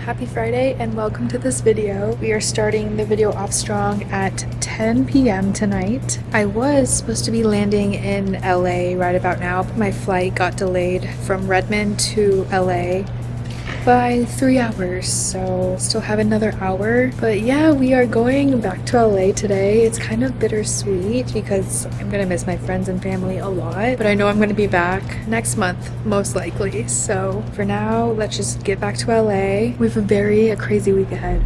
Happy Friday and welcome to this video. We are starting the video off strong at 10 p.m. tonight. I was supposed to be landing in LA right about now, but my flight got delayed from Redmond to LA by 3 hours, so still have another hour. But yeah, we are going back to LA today. It's kind of bittersweet because I'm gonna miss my friends and family a lot, but I know I'm gonna be back next month most likely. So for now, let's just get back to LA. We have a crazy week ahead.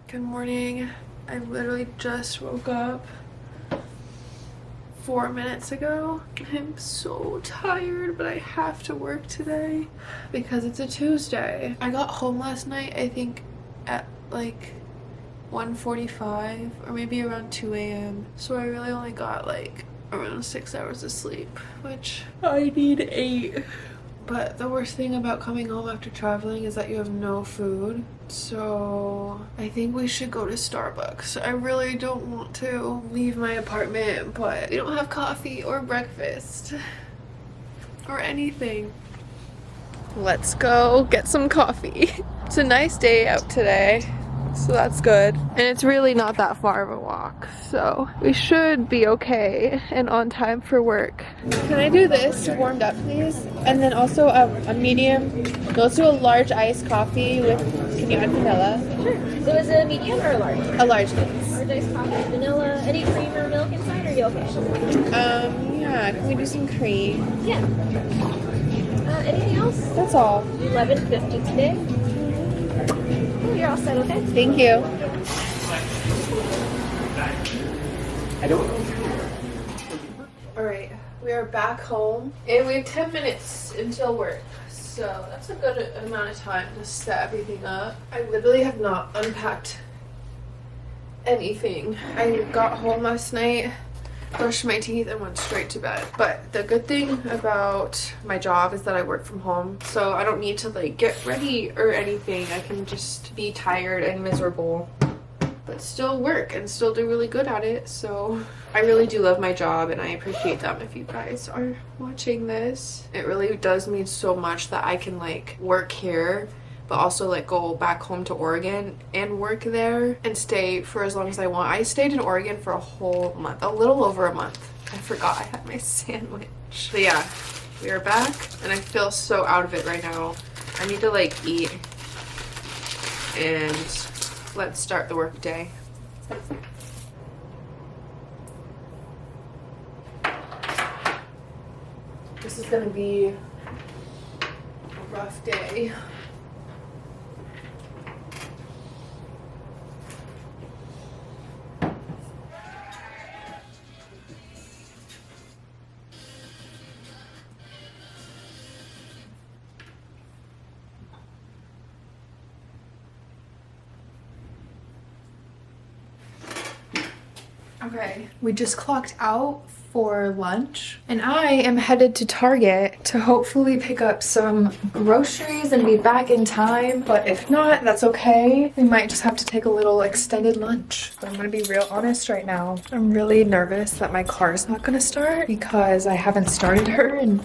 Good morning. I literally just woke up 4 minutes ago. I'm so tired, but I have to work today because it's a Tuesday. I got home last night, I think at like 1:45 or maybe around 2 a.m. So I really only got like around 6 hours of sleep, which I need 8. But the worst thing about coming home after traveling is that you have no food. So I think we should go to Starbucks. I really don't want to leave my apartment, but we don't have coffee or breakfast or anything. Let's go get some coffee. It's a nice day out today, so that's good. And it's really not that far of a walk, so we should be okay and on time for work. Can I do this warmed up, please? And then also a medium, let's do a large iced coffee with, can you add vanilla? Sure. So is it a medium or a large? A large, please. Large iced coffee, vanilla, any cream or milk inside, or are you okay? Yeah, can we do some cream? Yeah. Anything else? That's all. 11:50 today. Oh, you're all set, okay? Thank you. Alright, we are back home and we have 10 minutes until work. So that's a good amount of time to set everything up. I literally have not unpacked anything. I got home last night, brushed my teeth, and went straight to bed. But the good thing about my job is that I work from home, so I don't need to like get ready or anything. I can just be tired and miserable, but still work and still do really good at it. So I really do love my job and I appreciate them. If you guys are watching this, it really does mean so much that I can like work here but also like go back home to Oregon and work there and stay for as long as I want. I stayed in Oregon for a whole month, a little over a month. I forgot I had my sandwich. But yeah, we are back and I feel so out of it right now. I need to like eat and let's start the work day. This is gonna be a rough day. Okay, we just clocked out for lunch and I am headed to Target to hopefully pick up some groceries and be back in time, but if not, that's okay. We might just have to take a little extended lunch. But I'm gonna be real honest right now. I'm really nervous that my car is not gonna start because I haven't started her in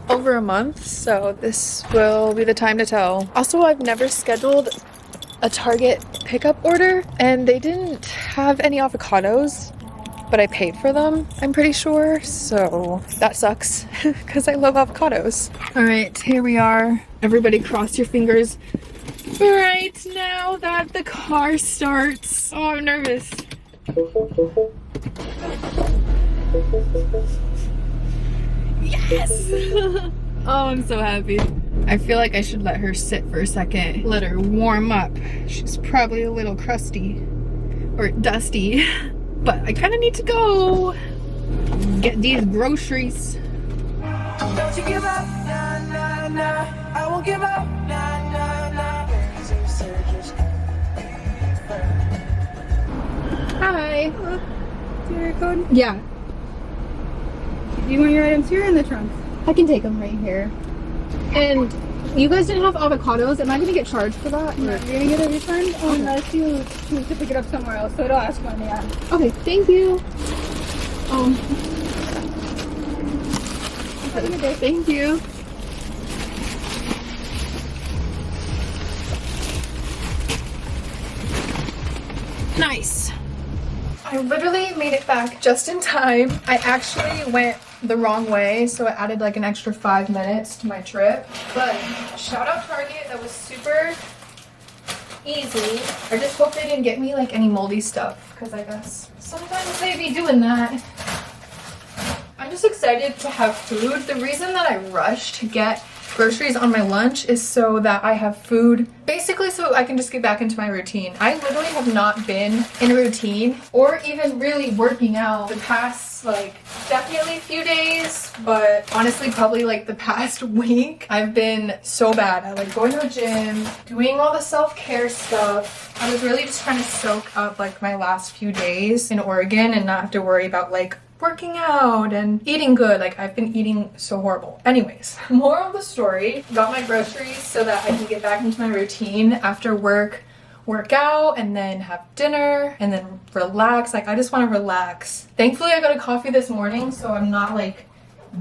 over a month, so this will be the time to tell. Also, I've never scheduled a Target pickup order and they didn't have any avocados, but I paid for them, I'm pretty sure, so that sucks because I love avocados. All right, here we are. Everybody cross your fingers right now that the car starts. Oh, I'm nervous. Yes! Oh, I'm so happy. I feel like I should let her sit for a second. Let her warm up. She's probably a little crusty or dusty. But I kind of need to go get these groceries. Don't you give up, nah, nah, nah. I won't give up, nah, nah, nah. Hi. Hello. Do you record? Yeah, Do you want your items here or in the trunk? I can take them right here. And you guys didn't have avocados. Am I going to get charged for that? No, you're gonna get a refund unless you choose to pick it up somewhere else. So it'll ask you on the app. Okay, thank you. Have a good day. Thank you. Nice. I literally made it back just in time. I actually went the wrong way, so it added like an extra 5 minutes to my trip. But shout out Target, that was super easy. I just hope they didn't get me like any moldy stuff, because I guess sometimes they be doing that. I'm just excited to have food. The reason that I rush to get groceries on my lunch is so that I have food, basically so I can just get back into my routine. I literally have not been in a routine or even really working out the past like definitely few days, but honestly probably like the past week. I've been so bad at like going to the gym, doing all the self-care stuff. I was really just trying to soak up like my last few days in Oregon and not have to worry about like working out and eating good. Like I've been eating so horrible. Anyways, moral of the story, got my groceries so that I can get back into my routine after work out and then have dinner and then relax. Like I just want to relax. Thankfully I got a coffee this morning, so I'm not like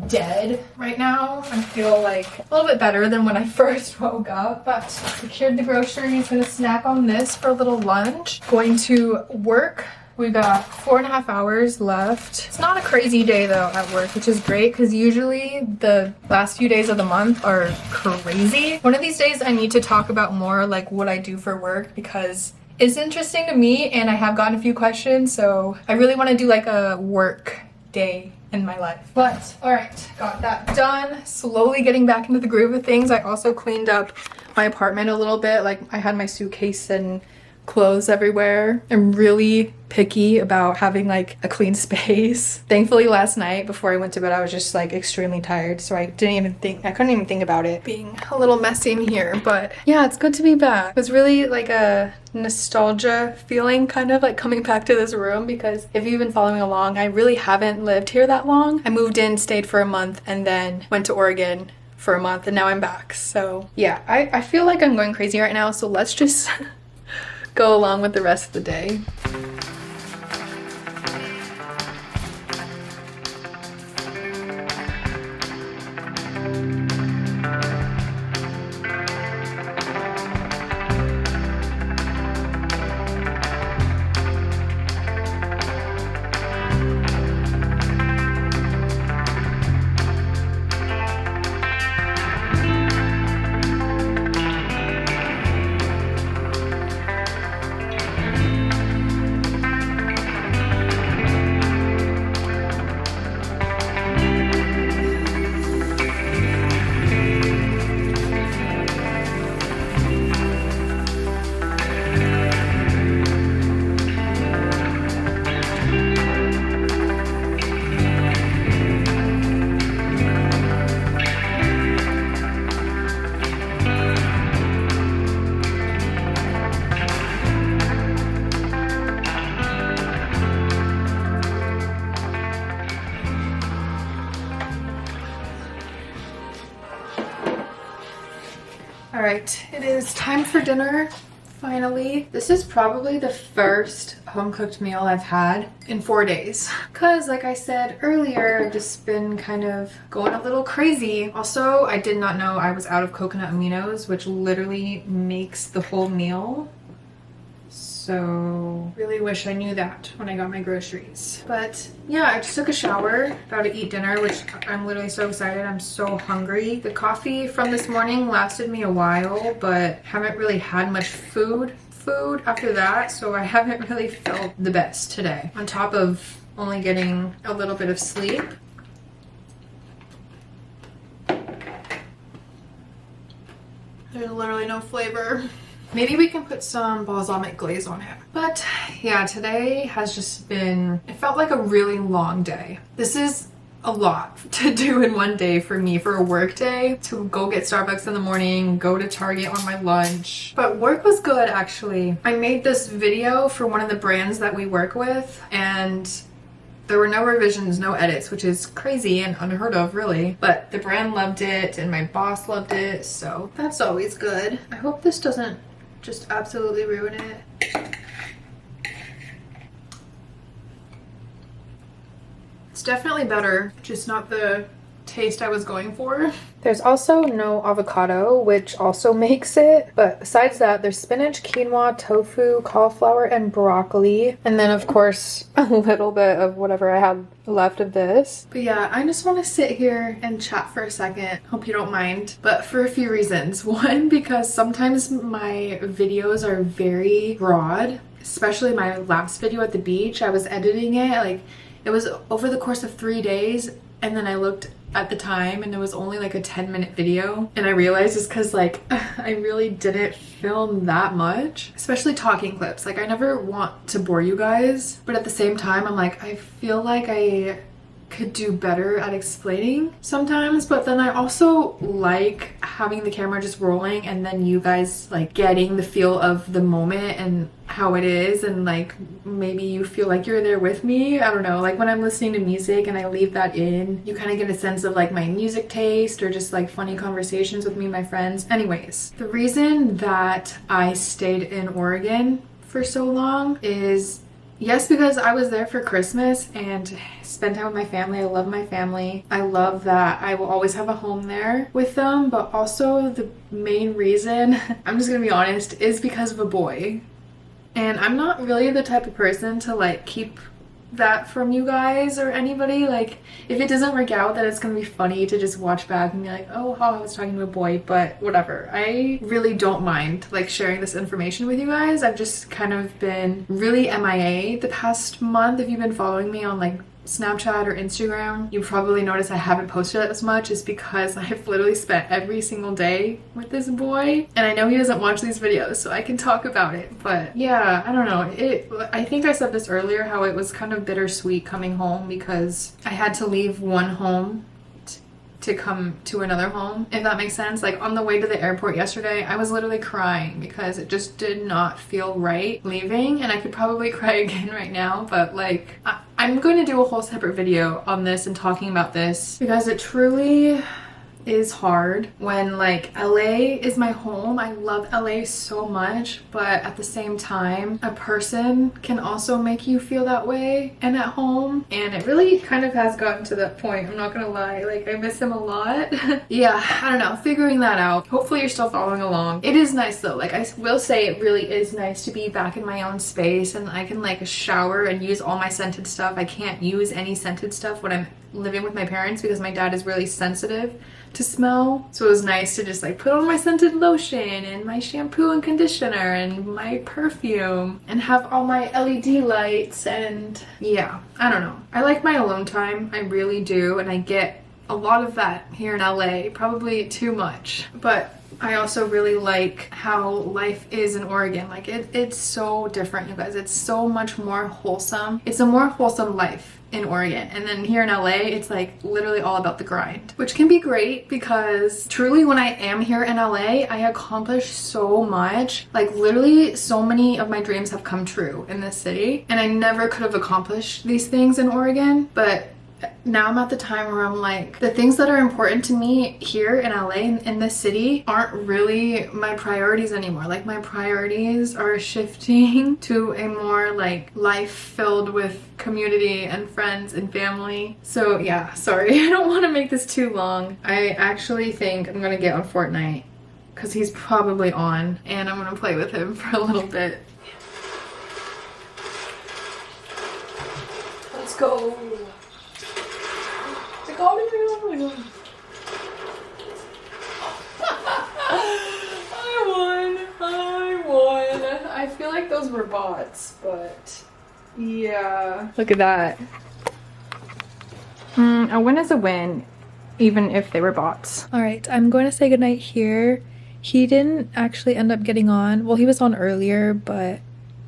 dead right now. I feel like a little bit better than when I first woke up. But secured the groceries, gonna snack on this for a little lunch. Going to work. We got 4.5 hours left. It's not a crazy day though at work, which is great because usually the last few days of the month are crazy. One of these days I need to talk about more like what I do for work because it's interesting to me and I have gotten a few questions, so I really want to do like a work day in my life. But all right, got that done. Slowly getting back into the groove of things. I also cleaned up my apartment a little bit. Like I had my suitcase and clothes everywhere. I'm really picky about having like a clean space. Thankfully last night before I went to bed I was just like extremely tired, so I couldn't even think about it being a little messy in here. But yeah, it's good to be back. It was really like a nostalgia feeling, kind of like coming back to this room, because if you've been following along, I really haven't lived here that long. I moved in, stayed for a month, and then went to Oregon for a month, and now I'm back. So yeah, I feel like I'm going crazy right now, so let's just go along with the rest of the day. All right, it is time for dinner, finally. This is probably the first home-cooked meal I've had in 4 days. Cause like I said earlier, I've just been kind of going a little crazy. Also, I did not know I was out of coconut aminos, which literally makes the whole meal. So really wish I knew that when I got my groceries. But yeah, I just took a shower, about to eat dinner, which I'm literally so excited. I'm so hungry. The coffee from this morning lasted me a while, but haven't really had much food after that, so I haven't really felt the best today. On top of only getting a little bit of sleep. There's literally no flavor. Maybe we can put some balsamic glaze on it. But yeah, today has just been, it felt like a really long day. This is a lot to do in one day for me, for a work day, to go get Starbucks in the morning, go to Target on my lunch. But work was good, actually. I made this video for one of the brands that we work with, and there were no revisions, no edits, which is crazy and unheard of, really. But the brand loved it and my boss loved it, so that's always good. I hope this doesn't just absolutely ruin it. It's definitely better, just not the taste I was going for. There's also no avocado, which also makes it, but besides that, there's spinach, quinoa, tofu, cauliflower, and broccoli, and then of course a little bit of whatever I had left of this. But yeah, I just want to sit here and chat for a second. Hope you don't mind, but for a few reasons. One, because sometimes my videos are very broad, especially my last video at the beach. I was editing it, like, it was over the course of 3 days, and then I looked at the time and it was only like a 10-minute video, and I realized it's because like I really didn't film that much, especially talking clips. Like, I never want to bore you guys, but at the same time I'm like, I feel like I could do better at explaining sometimes. But then I also like having the camera just rolling and then you guys like getting the feel of the moment and how it is, and like maybe you feel like you're there with me. I don't know, like when I'm listening to music and I leave that in, you kind of get a sense of like my music taste or just like funny conversations with me and my friends. Anyways, the reason that I stayed in Oregon for so long is, yes, because I was there for Christmas and spent time with my family. I love my family. I love that I will always have a home there with them, but also the main reason, I'm just gonna be honest, is because of a boy. And I'm not really the type of person to like keep that from you guys or anybody. Like, if it doesn't work out, then it's gonna be funny to just watch back and be like, oh, how I was talking to a boy, but whatever. I really don't mind like sharing this information with you guys. I've just kind of been really MIA the past month. If you've been following me on like Snapchat or Instagram, you probably noticed I haven't posted as much. Is because I've literally spent every single day with this boy, and I know he doesn't watch these videos, so I can talk about it. But yeah, I don't know, I think I said this earlier, how it was kind of bittersweet coming home because I had to leave one home to come to another home, if that makes sense. Like, on the way to the airport yesterday, I was literally crying because it just did not feel right leaving, and I could probably cry again right now, but like I'm going to do a whole separate video on this and talking about this because it truly is hard when like LA is my home. I love LA so much, but at the same time a person can also make you feel that way and at home, and it really kind of has gotten to that point. I'm not gonna lie, like I miss him a lot. Yeah, I don't know, figuring that out. Hopefully you're still following along. It is nice though, like I will say it really is nice to be back in my own space, and I can like shower and use all my scented stuff. I can't use any scented stuff when I'm living with my parents because my dad is really sensitive to smell, so it was nice to just like put on my scented lotion and my shampoo and conditioner and my perfume and have all my LED lights. And yeah, I don't know, I like my alone time, I really do, and I get a lot of that here in LA, probably too much. But I also really like how life is in Oregon. Like it's so different, you guys. It's so much more wholesome. It's a more wholesome life in Oregon, and then here in LA it's like literally all about the grind, which can be great because truly when I am here in LA I accomplish so much. Like literally so many of my dreams have come true in this city, and I never could have accomplished these things in Oregon. But now I'm at the time where I'm like, the things that are important to me here in LA, in this city, aren't really my priorities anymore. Like my priorities are shifting to a more like life filled with community and friends and family. So yeah, sorry, I don't want to make this too long. I actually think I'm gonna get on Fortnite because he's probably on, and I'm gonna play with him for a little bit. Let's go. I won. I feel like those were bots, but yeah. Look at that. A win is a win, even if they were bots. All right, I'm going to say goodnight here. He didn't actually end up getting on. Well, he was on earlier, but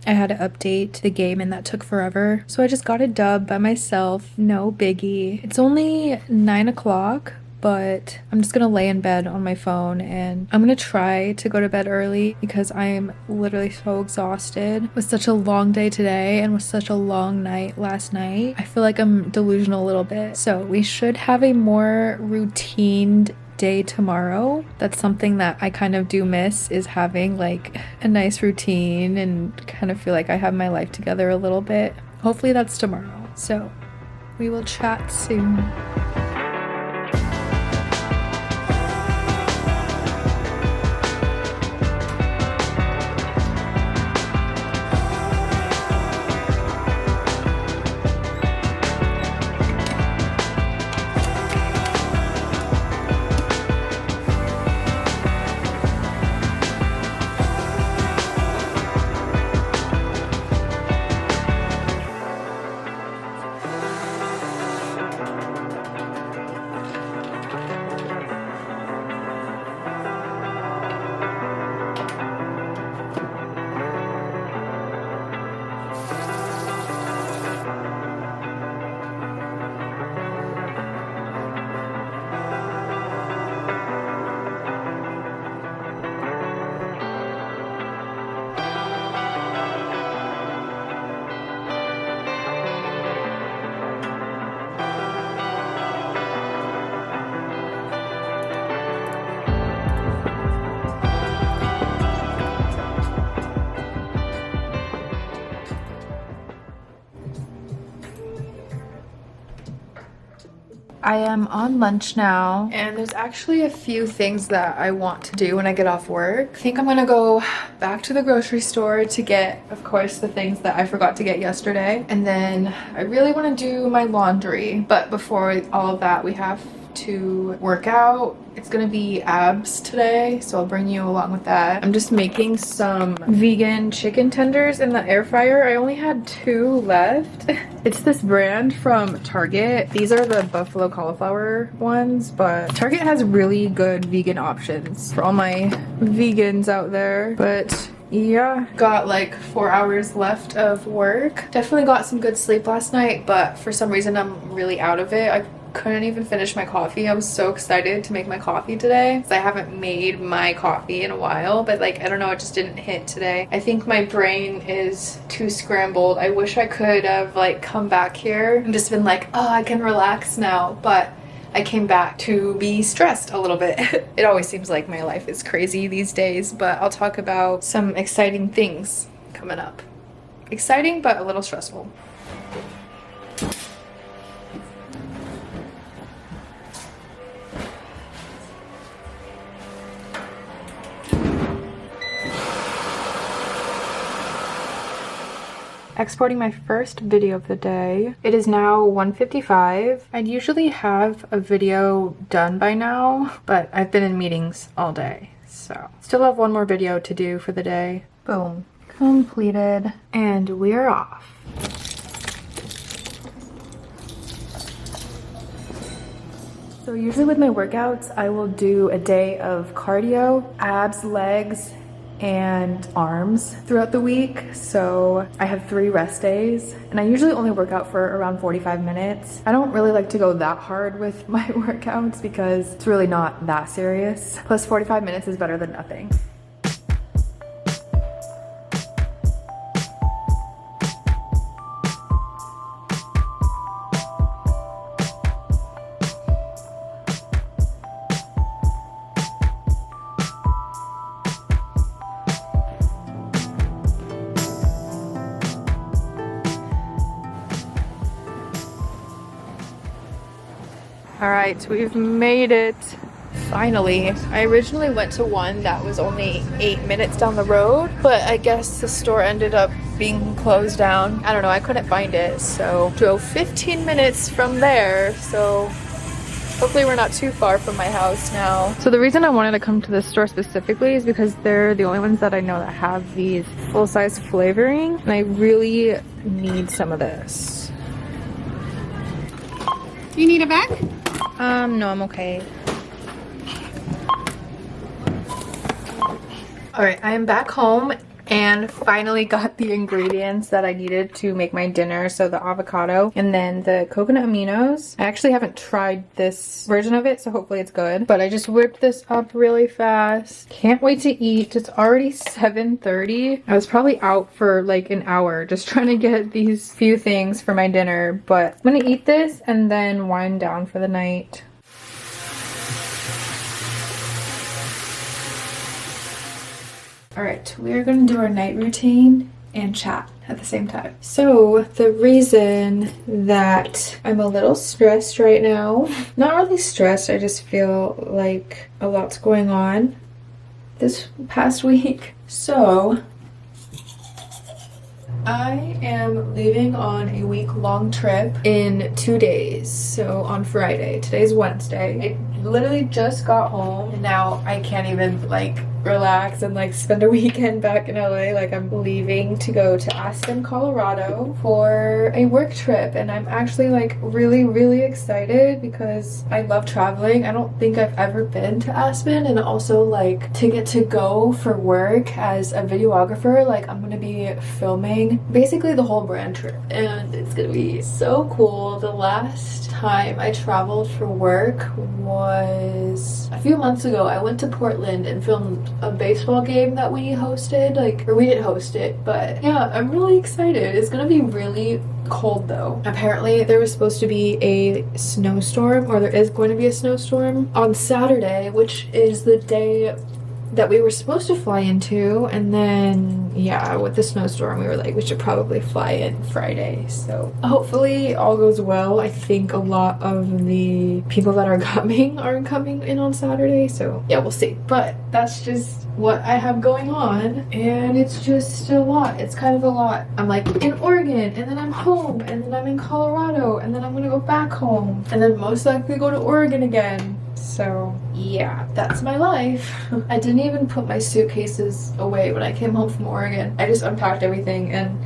I had to update the game and that took forever. So I just got a dub by myself. No biggie. It's only 9 o'clock, but I'm just gonna lay in bed on my phone and I'm gonna try to go to bed early because I'm literally so exhausted with such a long day today and with such a long night last night. I feel like I'm delusional a little bit. So we should have a more routined day tomorrow. That's something that I kind of do miss, is having like a nice routine and kind of feel like I have my life together a little bit. Hopefully that's tomorrow. So we will chat soon. I am on lunch now, and there's actually a few things that I want to do when I get off work. I think I'm gonna go back to the grocery store to get, of course, the things that I forgot to get yesterday. And then I really want to do my laundry. But before all of that, we have to work out. It's gonna be abs today, so I'll bring you along with that. I'm just making some vegan chicken tenders in the air fryer. I only had 2 left. It's this brand from Target. These are the buffalo cauliflower ones, but Target has really good vegan options for all my vegans out there. But yeah, got like 4 hours left of work. Definitely got some good sleep last night, but for some reason I'm really out of it. I couldn't even finish my coffee. I was so excited to make my coffee today because I haven't made my coffee in a while, but like, I don't know, it just didn't hit today. I think my brain is too scrambled. I wish I could have like come back here and just been like, oh, I can relax now, but I came back to be stressed a little bit. It always seems like my life is crazy these days, but I'll talk about some exciting things coming up. Exciting, but a little stressful. Exporting my first video of the day. It is now 1:55. I'd usually have a video done by now, but I've been in meetings all day, so still have one more video to do for the day. Boom. Completed. And we're off. So usually with my workouts, I will do a day of cardio, abs, legs, and arms throughout the week. So I have 3 rest days and I usually only work out for around 45 minutes. I don't really like to go that hard with my workouts because it's really not that serious. Plus 45 minutes is better than nothing. All right, we've made it. Finally. I originally went to one that was only 8 minutes down the road, but I guess the store ended up being closed down. I don't know, I couldn't find it, so drove 15 minutes from there, so hopefully we're not too far from my house now. So the reason I wanted to come to this store specifically is because they're the only ones that I know that have these full-size flavoring, and I really need some of this. You need a bag? No, I'm okay. All right, I am back home and finally got the ingredients that I needed to make my dinner. So the avocado and then the coconut aminos. I actually haven't tried this version of it, so hopefully it's good. But I just whipped this up really fast. Can't wait to eat. It's already 7:30. I was probably out for like an hour just trying to get these few things for my dinner. But I'm gonna eat this and then wind down for the night. All right, we are going to do our night routine and chat at the same time. So the reason that I'm a little stressed right now, not really stressed, I just feel like a lot's going on this past week. So I am leaving on a week-long trip in 2 days. So on Friday, today's Wednesday. I literally just got home and now I can't even like relax and like spend a weekend back in LA. Like I'm leaving to go to Aspen, Colorado for a work trip and I'm actually like really excited because I love traveling. I don't think I've ever been to Aspen, and also like to get to go for work as a videographer. Like I'm gonna be filming basically the whole brand trip and it's gonna be so cool. The last time I traveled for work was a few months ago. I went to Portland and filmed a baseball game that we hosted, like, or we didn't host it, but yeah, I'm really excited. It's gonna be really cold though. Apparently there was supposed to be a snowstorm, or there is going to be a snowstorm on Saturday, which is the day that we were supposed to fly into, and then yeah, with the snowstorm we were like we should probably fly in Friday. So hopefully all goes well. I think a lot of the people that are coming aren't coming in on Saturday, so yeah, we'll see. But that's just what I have going on and it's just a lot. It's kind of a lot. I'm like in Oregon and then I'm home and then I'm in Colorado and then I'm gonna go back home and then most likely go to Oregon again. So yeah, that's my life. I didn't even put my suitcases away when I came home from Oregon. I just unpacked everything and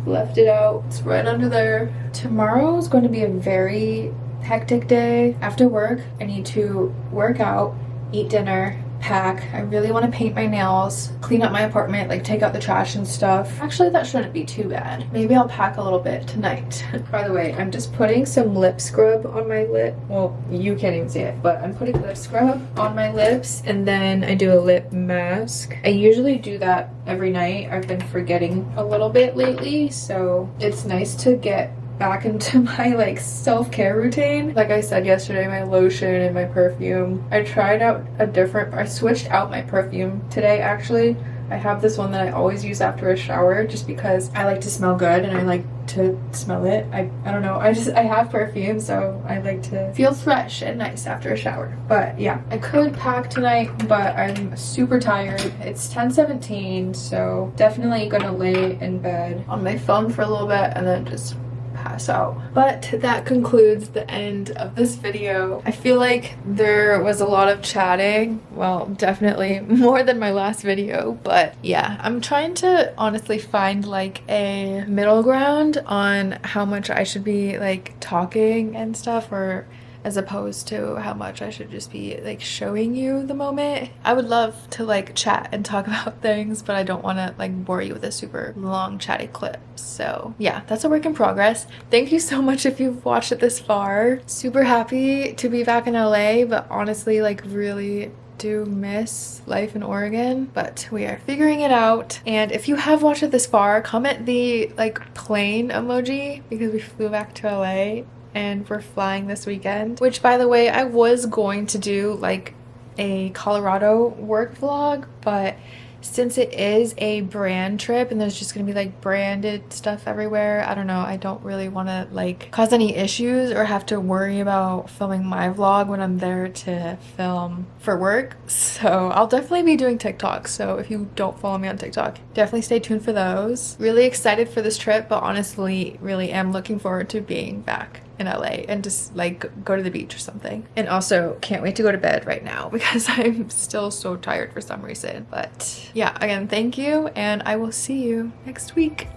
left it out. It's right under there. Tomorrow is going to be a very hectic day. After work, I need to work out, eat dinner, pack. I really want to paint my nails, clean up my apartment, like take out the trash and stuff. Actually, that shouldn't be too bad. Maybe I'll pack a little bit tonight. By the way, I'm just putting some lip scrub on my lip. Well, you can't even see it, but I'm putting lip scrub on my lips and then I do a lip mask. I usually do that every night. I've been forgetting a little bit lately, so it's nice to get back into my like self-care routine. Like I said yesterday, my lotion and my perfume. I tried out I switched out my perfume today actually. I have this one that I always use after a shower just because I like to smell good and I like to smell it. I don't know, I have perfume, so I like to feel fresh and nice after a shower. But yeah, I could pack tonight, but I'm super tired. It's 10:17, so definitely gonna lay in bed on my phone for a little bit and then just pass out. But that concludes the end of this video. I feel like there was a lot of chatting. Well, definitely more than my last video, but yeah, I'm trying to honestly find like a middle ground on how much I should be like talking and stuff, or as opposed to how much I should just be like showing you the moment. I would love to like chat and talk about things, but I don't want to like bore you with a super long chatty clip. So yeah, that's a work in progress. Thank you so much if you've watched it this far. Super happy to be back in LA, but honestly like really do miss life in Oregon, but we are figuring it out. And if you have watched it this far, comment the like plane emoji because we flew back to LA and we're flying this weekend, which by the way, I was going to do like a Colorado work vlog, but since it is a brand trip and there's just gonna be like branded stuff everywhere, I don't know, I don't really want to like cause any issues or have to worry about filming my vlog when I'm there to film for work. So I'll definitely be doing TikTok, so if you don't follow me on TikTok, definitely stay tuned for those. Really excited for this trip, but honestly really am looking forward to being back in LA and just like go to the beach or something. And also can't wait to go to bed right now because I'm still so tired for some reason. But yeah, again, thank you and I will see you next week.